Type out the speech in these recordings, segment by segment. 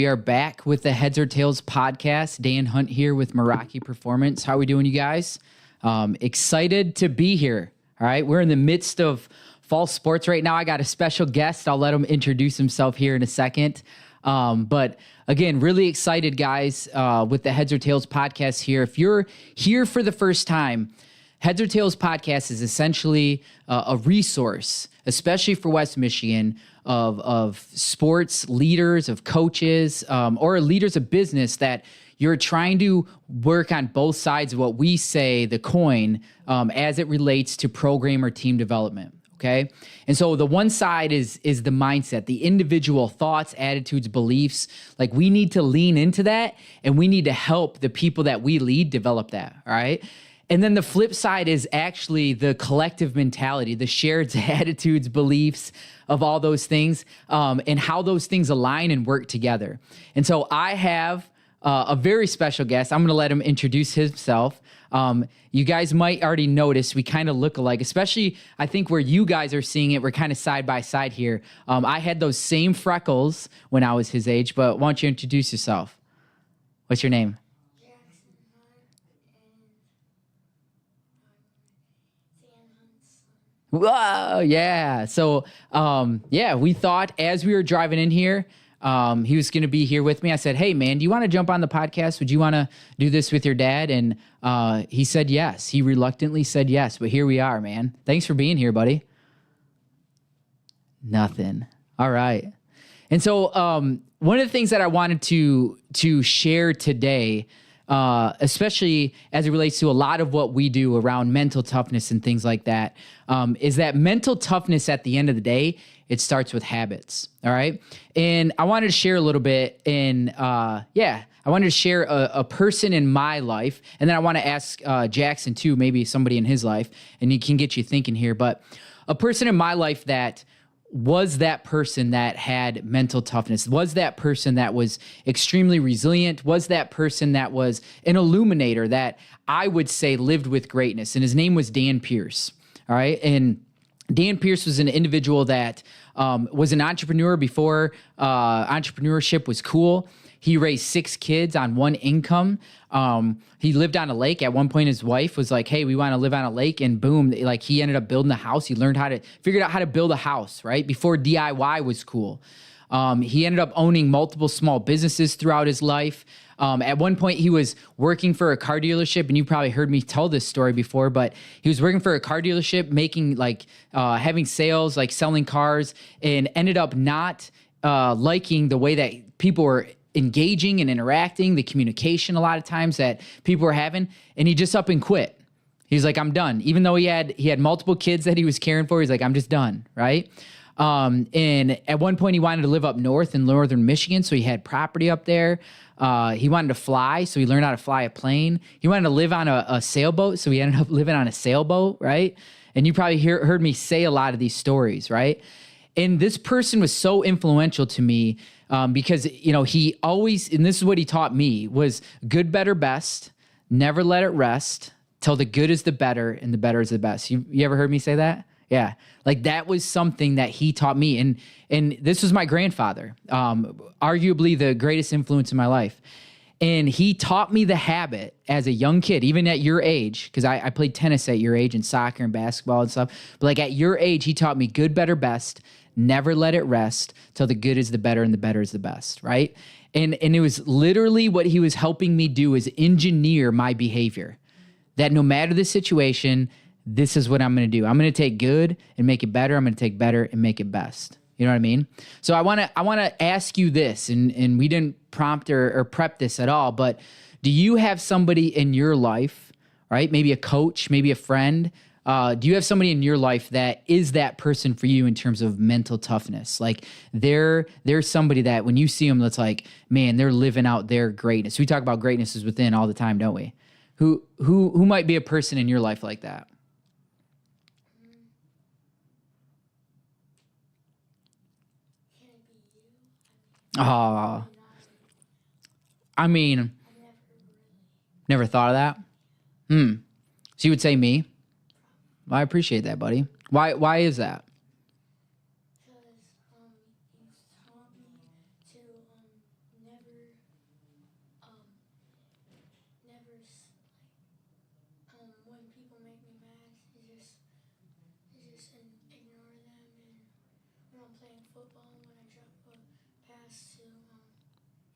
We are back with the Heads or Tails podcast. Dan Hunt here with Meraki Performance. How are we doing, you guys? Excited to be here. All right, we're in the midst of fall sports right now. I got a special guest. I'll let him introduce himself here in a second. But again, really excited, guys, with the Heads or Tails podcast here. If you're here for the first time, Heads or Tails podcast is essentially a resource, especially for West Michigan, of sports leaders, of coaches, or leaders of business that you're trying to work on both sides of what we say, the coin, as it relates to program or team development. Okay. And so the one side is the mindset, the individual thoughts, attitudes, beliefs. Like, we need to lean into that, and we need to help the people that we lead develop that. All right. And then the flip side is actually the collective mentality, the shared attitudes, beliefs of all those things, and how those things align and work together. And so I have a very special guest. I'm going to let him introduce himself. You guys might already notice we kind of look alike, especially I think where you guys are seeing it, we're kind of side by side here. I had those same freckles when I was his age, but why don't you introduce yourself? What's your name? Whoa, yeah. So, we thought as we were driving in here, he was going to be here with me. I said, hey, man, do you want to jump on the podcast? Would you want to do this with your dad? And he said yes. He reluctantly said yes, but here we are, man. Thanks for being here, buddy. Nothing. All right. And so one of the things that I wanted to share today, especially as it relates to a lot of what we do around mental toughness and things like that, is that mental toughness at the end of the day, it starts with habits. All right. And I wanted to share a little bit I wanted to share a person in my life, and then I want to ask Jackson too, maybe somebody in his life, and he can get you thinking here, but a person in my life that was that person that had mental toughness, was that person that was extremely resilient, was that person that was an illuminator that I would say lived with greatness. And his name was Dan Pierce. All right. And Dan Pierce was an individual that was an entrepreneur before entrepreneurship was cool. He raised 6 kids on one income. He lived on a lake. At one point, his wife was like, hey, we want to live on a lake. And boom, like, he ended up building a house. He figured out how to build a house, right? Before DIY was cool. He ended up owning multiple small businesses throughout his life. At one point, he was working for a car dealership, and you probably heard me tell this story before, but he was working for a car dealership, making having sales, like selling cars, and ended up not liking the way that people were engaging and interacting, the communication a lot of times that people were having, and he just up and quit. He's like, I'm done. Even though he had multiple kids that he was caring for, he's like, I'm just done, right? And at one point he wanted to live up north in northern Michigan, so he had property up there. He wanted to fly, so he learned how to fly a plane. He wanted to live on a sailboat, so he ended up living on a sailboat, right? And you probably heard me say a lot of these stories, right? And this person was so influential to me because, he always, and this is what he taught me, was good, better, best, never let it rest till the good is the better and the better is the best. You ever heard me say that? Yeah. Like, that was something that he taught me. And this was my grandfather, arguably the greatest influence in my life. And he taught me the habit as a young kid, even at your age, because I played tennis at your age and soccer and basketball and stuff. But like, at your age, he taught me good, better, best, never let it rest till the good is the better and the better is the best, right? And it was literally what he was helping me do is engineer my behavior. That no matter the situation, this is what I'm going to do. I'm going to take good and make it better. I'm going to take better and make it best. You know what I mean? So I want to ask you this, and we didn't prompt or prep this at all, but do you have somebody in your life, right? Maybe a coach, maybe a friend. Do you have somebody in your life that is that person for you in terms of mental toughness? Like, there's somebody that when you see them, that's like, man, they're living out their greatness. We talk about greatness is within all the time, don't we? Who might be a person in your life like that? I mean, never thought of that. So you would say me? Well, I appreciate that, buddy. Why is that? Because you've taught me to never make me mad. Ignore them, and when I'm playing football, when I drop a pass to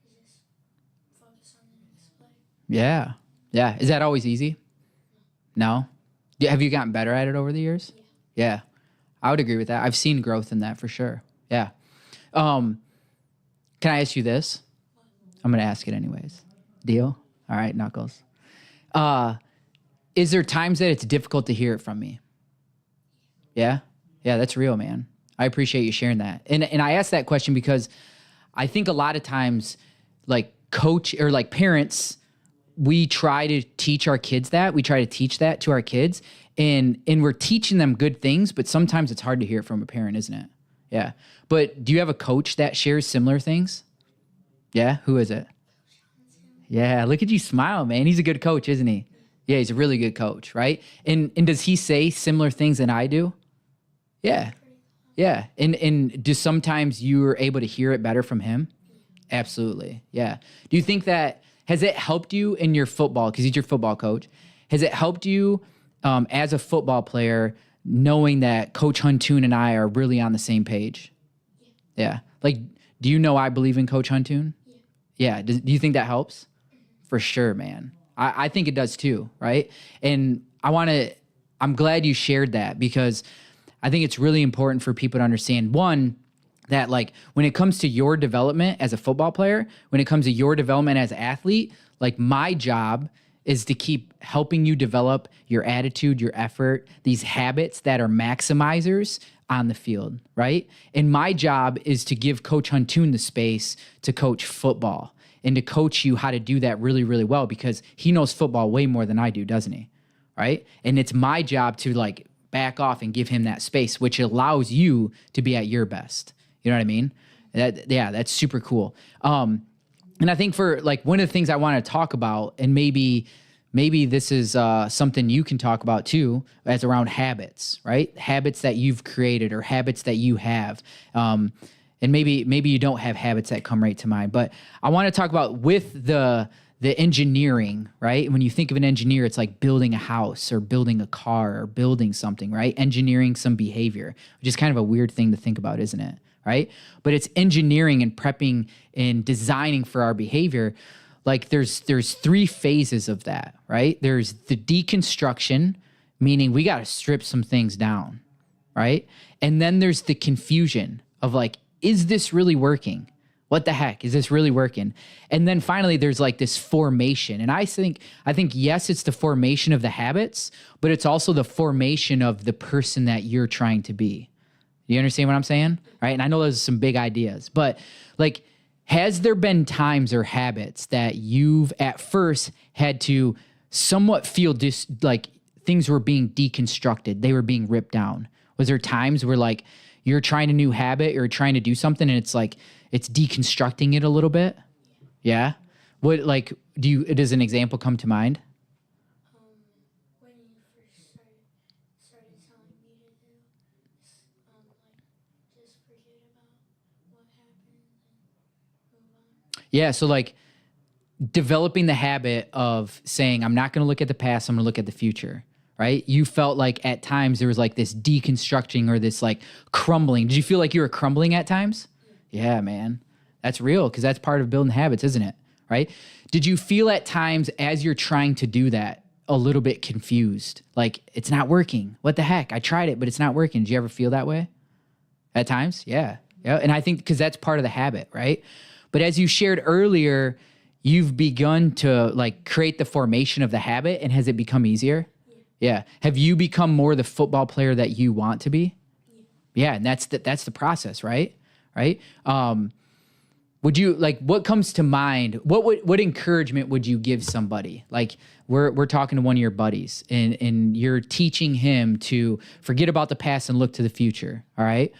just focus on the next play. Yeah. Yeah. Is that always easy? No? Have you gotten better at it over the years? Yeah. Yeah. I would agree with that. I've seen growth in that for sure. Yeah. Can I ask you this? I'm going to ask it anyways. Deal? All right, Knuckles. Is there times that it's difficult to hear it from me? Yeah? Yeah, that's real, man. I appreciate you sharing that. And I asked that question because I think a lot of times, like coach or like parents, we try to teach our kids that. We try to teach that to our kids, and we're teaching them good things, but sometimes it's hard to hear from a parent, isn't it? Yeah. But do you have a coach that shares similar things? Yeah? Who is it? Yeah, look at you smile, man. He's a good coach, isn't he? Yeah, he's a really good coach, right? And does he say similar things than I do? Yeah. Yeah. And do sometimes you're able to hear it better from him? Absolutely. Yeah. Do you think that has it helped you in your football, because he's your football coach? Has it helped you as a football player knowing that Coach Huntoon and I are really on the same page? Yeah. Like, do you know I believe in Coach Huntoon? Yeah. Do you think that helps? For sure, man. I think it does too, right? And I'm glad you shared that, because I think it's really important for people to understand, one, that like when it comes to your development as a football player, when it comes to your development as an athlete, like my job is to keep helping you develop your attitude, your effort, these habits that are maximizers on the field, right? And my job is to give Coach Huntoon the space to coach football and to coach you how to do that really, really well, because he knows football way more than I do, doesn't he? Right? And it's my job to like back off and give him that space, which allows you to be at your best. You know what I mean? That's super cool. And I think for like one of the things I want to talk about, and maybe this is something you can talk about too, as around habits, right? Habits that you've created or habits that you have. And maybe you don't have habits that come right to mind, but I want to talk about with the engineering, right? When you think of an engineer, it's like building a house or building a car or building something, right? Engineering some behavior, which is kind of a weird thing to think about, isn't it? Right? But it's engineering and prepping and designing for our behavior. Like there's three phases of that, right? There's the deconstruction, meaning we got to strip some things down, right? And then there's the confusion of like, is this really working? What the heck? Is this really working? And then finally, there's like this formation. And I think, yes, it's the formation of the habits, but it's also the formation of the person that you're trying to be. You understand what I'm saying? Right? And I know those are some big ideas, but like, has there been times or habits that you've at first had to somewhat feel like things were being deconstructed, they were being ripped down? Was there times where like you're trying a new habit or trying to do something and it's like, it's deconstructing it a little bit? Yeah. What, like, does an example come to mind? When you first started telling me to do, just forget about what happened and move on. Yeah. So like developing the habit of saying, I'm not going to look at the past, I'm going to look at the future, right? You felt like at times there was like this deconstructing or this like crumbling. Did you feel like you were crumbling at times? Yeah, man. That's real, because that's part of building habits, isn't it? Right? Did you feel at times as you're trying to do that a little bit confused? Like, it's not working. What the heck? I tried it, but it's not working. Did you ever feel that way? At times? Yeah. Yeah. And I think because that's part of the habit, right? But as you shared earlier, you've begun to like create the formation of the habit, and has it become easier? Yeah. Have you become more the football player that you want to be? Yeah. And that's the process, right? Right. Would you like, what comes to mind? What encouragement would you give somebody? Like we're talking to one of your buddies and you're teaching him to forget about the past and look to the future. All right.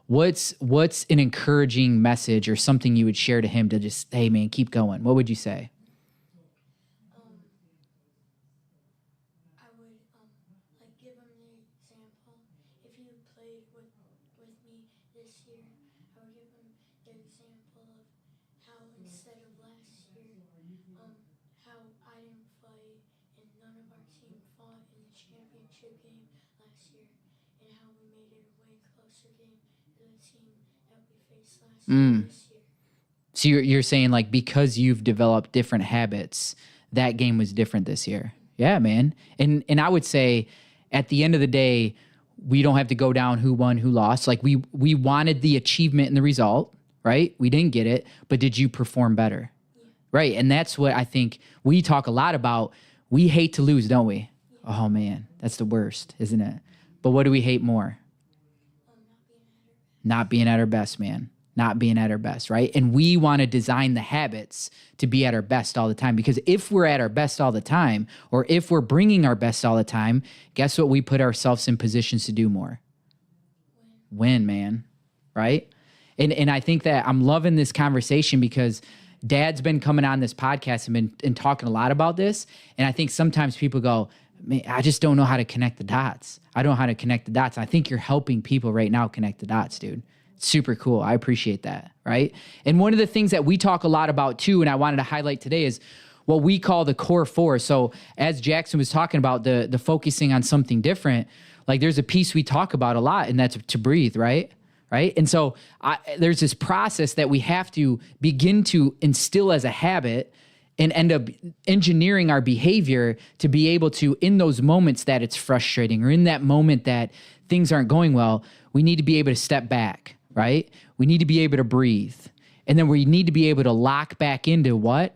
What's an encouraging message or something you would share to him to just, hey man, keep going? What would you say? I would like give him the example. If you played with me this year, I would give him the example of how instead of last year, how I didn't fight and none of our team fought in the championship game last year and how we made it a way closer game to the team that we faced last year this year. So you're saying like because you've developed different habits, that game was different this year. Yeah, man. And I would say at the end of the day, we don't have to go down who won, who lost. Like we wanted the achievement and the result, right? We didn't get it, but did you perform better? Yeah. Right. And that's what I think we talk a lot about. We hate to lose, don't we? Yeah. Oh man, that's the worst, isn't it? But what do we hate more? Not being at our best, man. Not being at our best, right? And we want to design the habits to be at our best all the time, because if we're at our best all the time, or if we're bringing our best all the time, guess what? We put ourselves in positions to do more. Win, man, right? And I think that I'm loving this conversation because Dad's been coming on this podcast and talking a lot about this. And I think sometimes people go, man, I just don't know how to connect the dots. I don't know how to connect the dots. I think you're helping people right now connect the dots, dude. Super cool. I appreciate that, right? And one of the things that we talk a lot about too, and I wanted to highlight today, is what we call the core four. So as Jackson was talking about the focusing on something different, like there's a piece we talk about a lot, and that's to breathe, right? Right. And so there's this process that we have to begin to instill as a habit and end up engineering our behavior to be able to, in those moments that it's frustrating or in that moment that things aren't going well, we need to be able to step back. Right? We need to be able to breathe. And then we need to be able to lock back into what?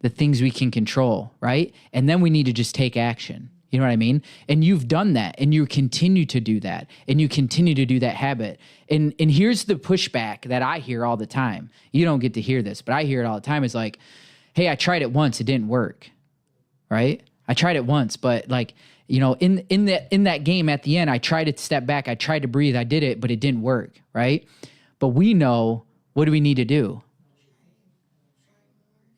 The things we can control, right? And then we need to just take action. You know what I mean? And you've done that, and you continue to do that, and you continue to do that habit. And here's the pushback that I hear all the time. You don't get to hear this, but I hear it all the time. It's like, hey, I tried it once, it didn't work. Right? I tried it once, but like, you know, in that game at the end, I tried to step back, I tried to breathe, I did it, but it didn't work, right? But we know, what do we need to do?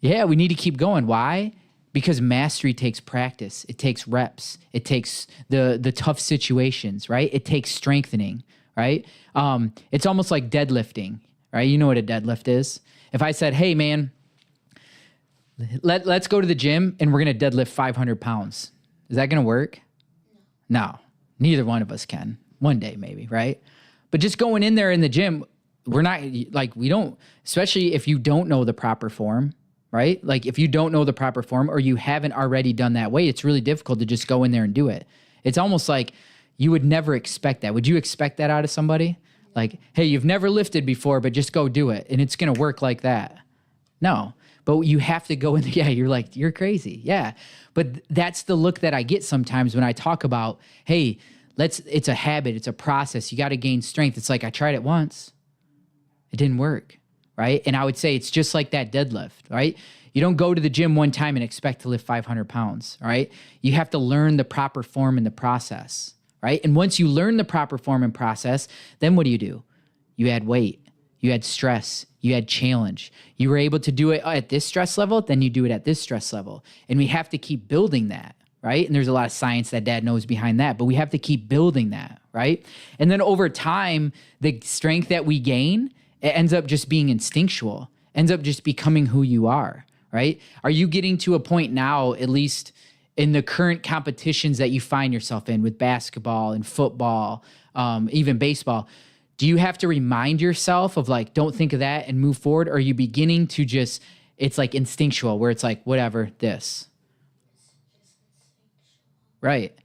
Yeah, we need to keep going. Why? Because mastery takes practice. It takes reps. It takes the tough situations, right? It takes strengthening, right? It's almost like deadlifting, right? You know what a deadlift is? If I said, hey, man, let's go to the gym and we're going to deadlift 500 pounds. Is that going to work? No, neither one of us can. One day maybe, right? But just going in there in the gym, we're not like, we don't, especially if you don't know the proper form, right? Like if you don't know the proper form or you haven't already done that way, it's really difficult to just go in there and do it. It's almost like you would never expect that. Would you expect that out of somebody? Like, hey, you've never lifted before, but just go do it and it's going to work like that. No. But you have to go in. Yeah, you're like, you're crazy. Yeah. But that's the look that I get sometimes when I talk about, hey, it's a habit. It's a process. You got to gain strength. It's like, I tried it once. It didn't work. Right. And I would say it's just like that deadlift, right? You don't go to the gym one time and expect to lift 500 pounds. All right. You have to learn the proper form and the process. Right. And once you learn the proper form and process, then what do? You add weight. You had stress, you had challenge. You were able to do it at this stress level, then you do it at this stress level. And we have to keep building that, right? And there's a lot of science that Dad knows behind that, but we have to keep building that, right? And then over time, the strength that we gain, it ends up just being instinctual, ends up just becoming who you are, right? Are you getting to a point now, at least in the current competitions that you find yourself in with basketball and football, even baseball, do you have to remind yourself of like, don't think of that and move forward? Or are you beginning to just, it's like instinctual where it's like, whatever, this. Right.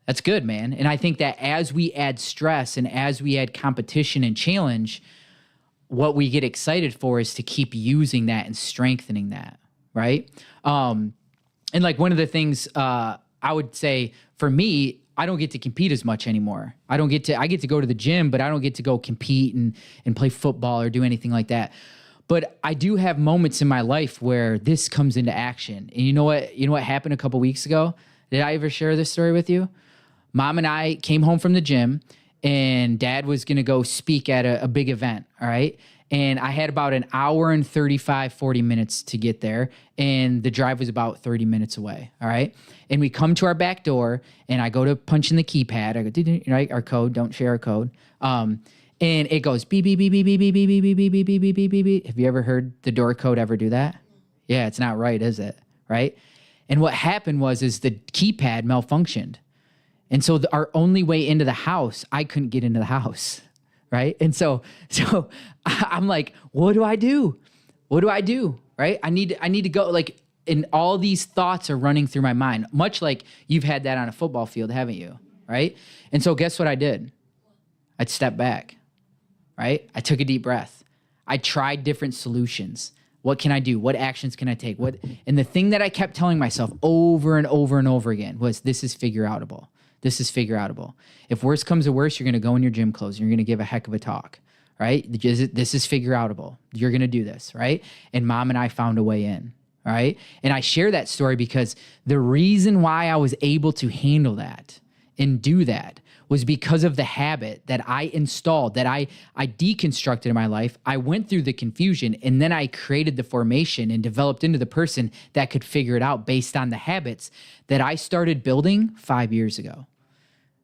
That's good, man. And I think that as we add stress and as we add competition and challenge, what we get excited for is to keep using that and strengthening that. Right. And like one of the things I would say for me, I don't get to compete as much anymore. I get to go to the gym, but I don't get to go compete and play football or do anything like that. But I do have moments in my life where this comes into action. And you know what happened a couple weeks ago? Did I ever share this story with you? Mom and I came home from the gym and Dad was going to go speak at a big event. All right. And I had about an hour and 40 minutes to get there. And the drive was about 30 minutes away. All right. And we come to our back door and I go to punch in the keypad. I go, right, our code, don't share our code. And it goes beep, beep, beep, beep, beep, beep, beep, beep, beep, beep, beep, beep, beep, beep, beep, beep. Have you ever heard the door code ever do that? Yeah, it's not right, is it? Right. And what happened is the keypad malfunctioned. And so our only way into the house, I couldn't get into the house, right? And so I'm like, what do I do? What do I do? Right? I need to go, like, and all these thoughts are running through my mind, much like you've had that on a football field, haven't you? Right? And so guess what I did? I'd step back, right? I took a deep breath. I tried different solutions. What can I do? What actions can I take? And the thing that I kept telling myself over and over and over again was, this is figure outable. This is figure outable. If worse comes to worse, you're going to go in your gym clothes. You're going to give a heck of a talk, right? This is figure outable. You're going to do this, right? And Mom and I found a way in, right? And I share that story because the reason why I was able to handle that and do that was because of the habit that I installed, that I deconstructed in my life. I went through the confusion, and then I created the formation and developed into the person that could figure it out based on the habits that I started building 5 years ago,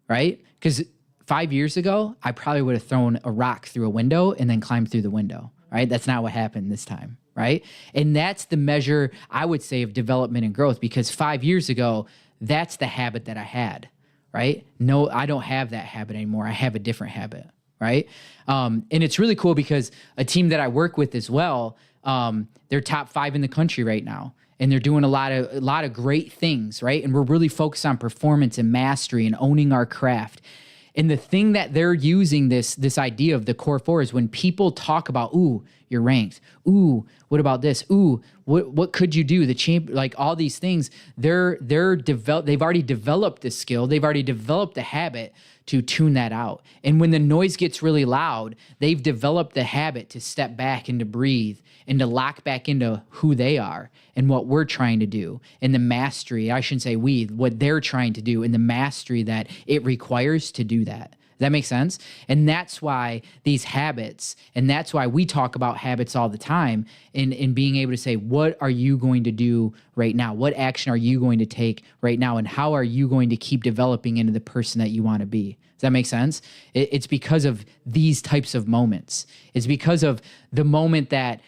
right? Because 5 years ago, I probably would have thrown a rock through a window and then climbed through the window, right? That's not what happened this time, right? And that's the measure, I would say, of development and growth, because 5 years ago, that's the habit that I had, right? No, I don't have that habit anymore. I have a different habit, right? And it's really cool because a team that I work with as well, they're top 5 in the country right now. And they're doing a lot of great things, right? And we're really focused on performance and mastery and owning our craft. And the thing that they're using this idea of the core 4 is when people talk about, ooh, you're ranked. Ooh, what about this? Ooh, what could you do? Like all these things, they've already developed the skill. They've already developed the habit to tune that out. And when the noise gets really loud, they've developed the habit to step back and to breathe and to lock back into who they are and what we're trying to do and the mastery, I shouldn't say what they're trying to do and the mastery that it requires to do that. Does that make sense? And that's why these habits, and that's why we talk about habits all the time in being able to say, what are you going to do right now? What action are you going to take right now? And how are you going to keep developing into the person that you want to be? Does that make sense? It's because of these types of moments. It's because of the moment that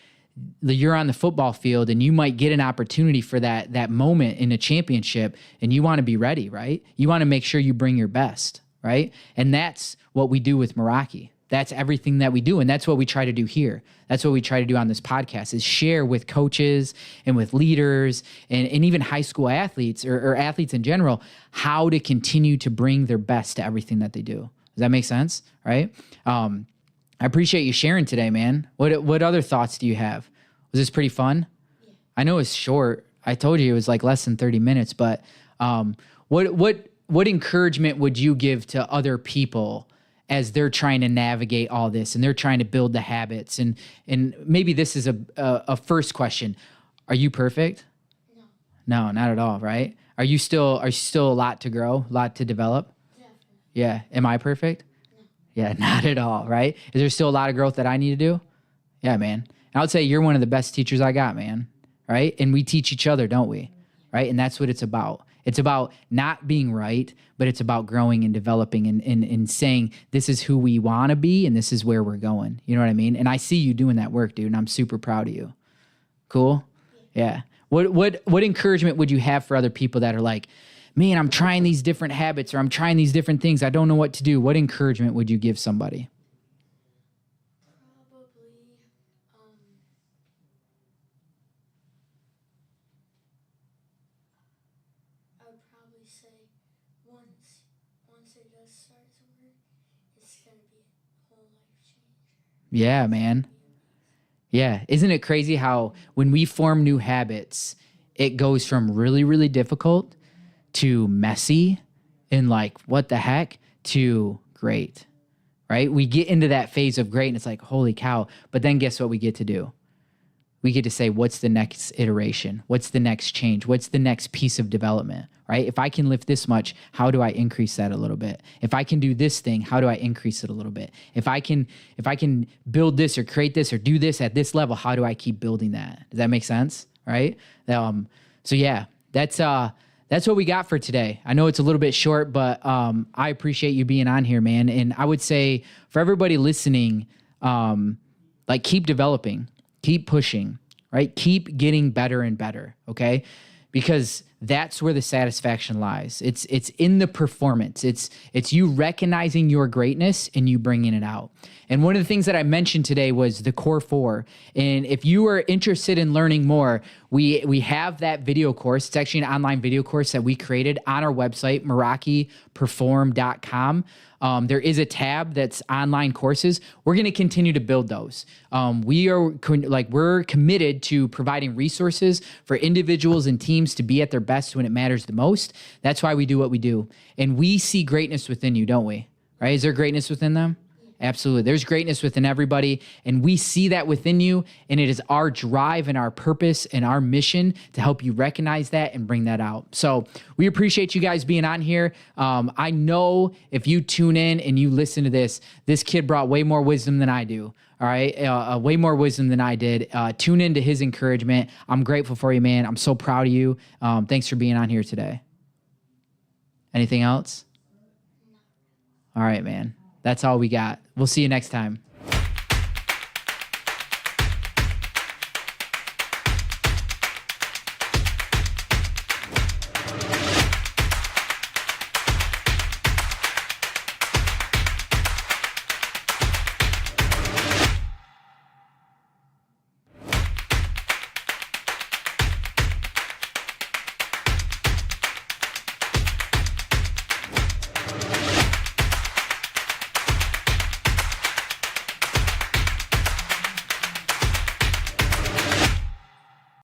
you're on the football field and you might get an opportunity for that moment in a championship, and you want to be ready, right? You want to make sure you bring your best, right? And that's what we do with Meraki. That's everything that we do. And that's what we try to do here. That's what we try to do on this podcast, is share with coaches and with leaders and even high school athletes or athletes in general, how to continue to bring their best to everything that they do. Does that make sense? Right? I appreciate you sharing today, man. What other thoughts do you have? Was this pretty fun? Yeah. I know it's short. I told you it was like less than 30 minutes, but what encouragement would you give to other people as they're trying to navigate all this and they're trying to build the habits? And maybe this is a first question. Are you perfect? No. No, not at all, right? Are you still a lot to grow, a lot to develop? Definitely. Yeah. Am I perfect? No. Yeah, not at all, right? Is there still a lot of growth that I need to do? Yeah, man. And I would say you're one of the best teachers I got, man, right? And we teach each other, don't we? Right? And that's what it's about. It's about not being right, but it's about growing and developing and saying, this is who we want to be and this is where we're going. You know what I mean? And I see you doing that work, dude, and I'm super proud of you. Cool? Yeah. What encouragement would you have for other people that are like, man, I'm trying these different habits or I'm trying these different things. I don't know what to do. What encouragement would you give somebody? Probably, I would probably say once it does start to work, it's going to be a whole life change. Yeah, man. Yeah. Isn't it crazy how when we form new habits, it goes from really, really difficult to messy and like, what the heck, to great, right? We get into that phase of great and it's like, holy cow. But then guess what we get to do? We get to say, what's the next iteration? What's the next change? What's the next piece of development, right? If I can lift this much, how do I increase that a little bit? If I can do this thing, how do I increase it a little bit? If I can build this or create this or do this at this level, how do I keep building that? Does that make sense? Right? So yeah, that's what we got for today. I know it's a little bit short, but I appreciate you being on here, man. And I would say for everybody listening, like keep developing. Keep pushing, right? Keep getting better and better, okay? Because that's where the satisfaction lies. It's in the performance. It's you recognizing your greatness and you bringing it out. And one of the things that I mentioned today was the core 4. And if you are interested in learning more, we have that video course. It's actually an online video course that we created on our website, merakiperform.com. There is a tab that's online courses. We're going to continue to build those. We're committed to providing resources for individuals and teams to be at their best when it matters the most. That's why we do what we do. And we see greatness within you, don't we? Right? Is there greatness within them? Absolutely. There's greatness within everybody, and we see that within you, and it is our drive and our purpose and our mission to help you recognize that and bring that out. So we appreciate you guys being on here. I know if you tune in and you listen to this kid brought way more wisdom than I do. All right. Way more wisdom than I did. Tune into his encouragement. I'm grateful for you, man. I'm so proud of you. Thanks for being on here today. Anything else? All right, man. That's all we got. We'll see you next time.